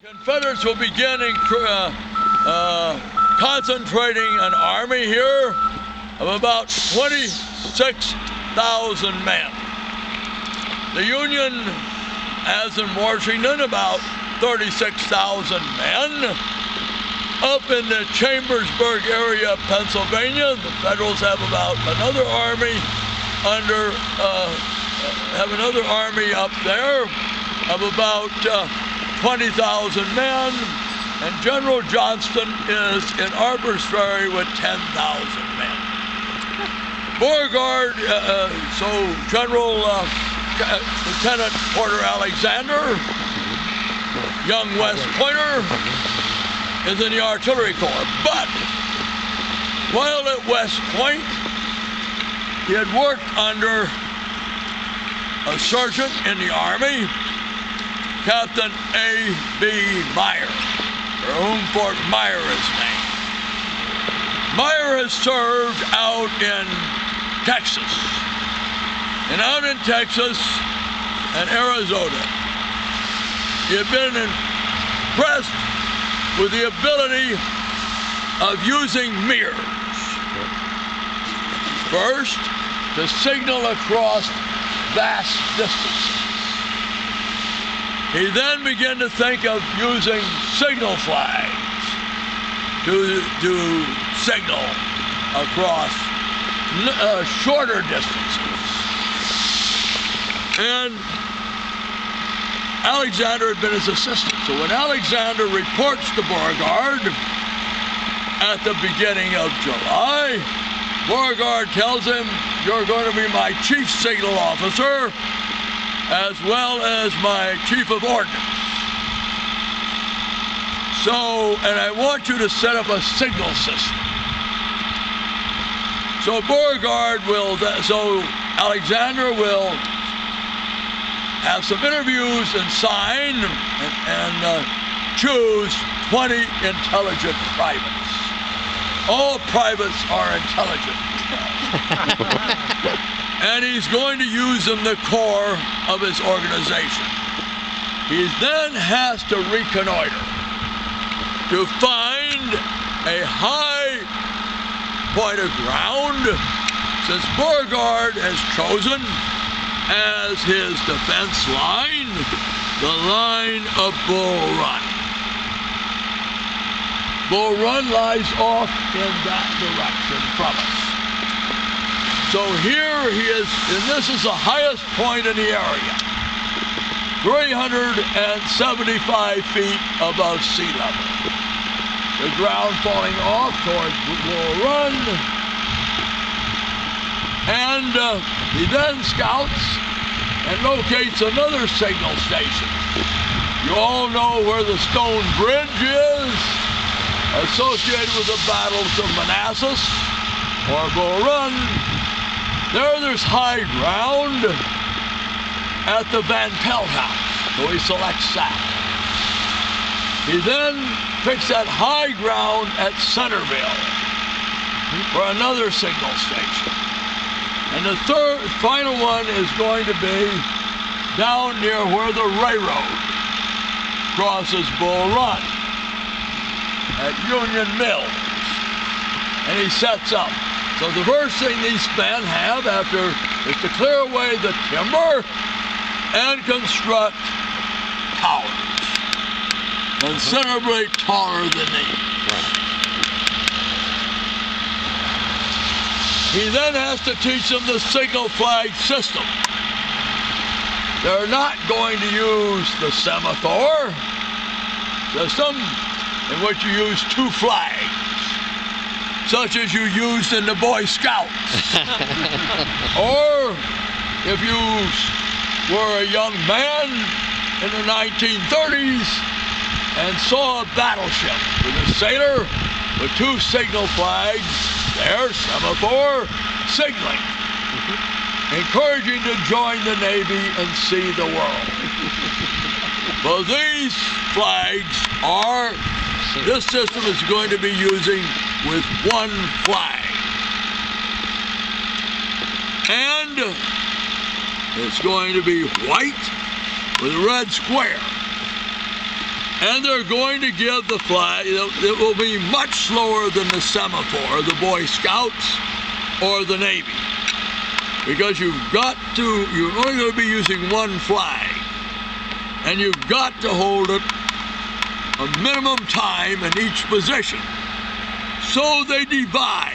Confederates will begin concentrating an army here of about 26,000 men. The Union has in Washington about 36,000 men. Up in the Chambersburg area of Pennsylvania, the Federals have about another army up there of about 20,000 men, and General Johnston is in Harper's Ferry with 10,000 men. Beauregard, Lieutenant Porter Alexander, young West Pointer, is in the Artillery Corps. But while at West Point, he had worked under a sergeant in the Army, Captain A.B. Meyer, for whom Fort Myer is named. Meyer has served out in Texas, and out in Texas and Arizona, he had been impressed with the ability of using mirrors. First, to signal across vast distances. He then began to think of using signal flags to signal across shorter distances. And Alexander had been his assistant. So when Alexander reports to Beauregard at the beginning of July, Beauregard tells him, "You're going to be my chief signal officer as well as my chief of ordnance. So, and I want you to set up a signal system." So Alexander will have some interviews and sign and choose 20 intelligent privates. All privates are intelligent. And he's going to use them the core of his organization. He then has to reconnoiter to find a high point of ground, since Beauregard has chosen as his defense line the line of Bull Run. Bull Run lies off in that direction from us. So here he is, and this is the highest point in the area, 375 feet above sea level. The ground falling off towards Bull Run, and he then scouts and locates another signal station. You all know where the Stone Bridge is, associated with the battles of Manassas or Bull Run. There's high ground at the Van Pelt House, so he selects that. He then picks that high ground at Centerville for another signal station. And the final one is going to be down near where the railroad crosses Bull Run at Union Mills, and he sets up. So the first thing these men have after is to clear away the timber and construct towers, considerably taller than these. He then has to teach them the signal flag system. They're not going to use the semaphore system, in which you use two flags, such as you used in the Boy Scouts. Or if you were a young man in the 1930s and saw a battleship with a sailor with two signal flags, there, semaphore, signaling, encouraging to join the Navy and see the world. Well, these flags are, this system is going to be using with one flag. And it's going to be white with a red square. And they're going to give the flag. It will be much slower than the semaphore, the Boy Scouts, or the Navy. Because you're only going to be using one flag. And you've got to hold it a minimum time in each position. So they divide.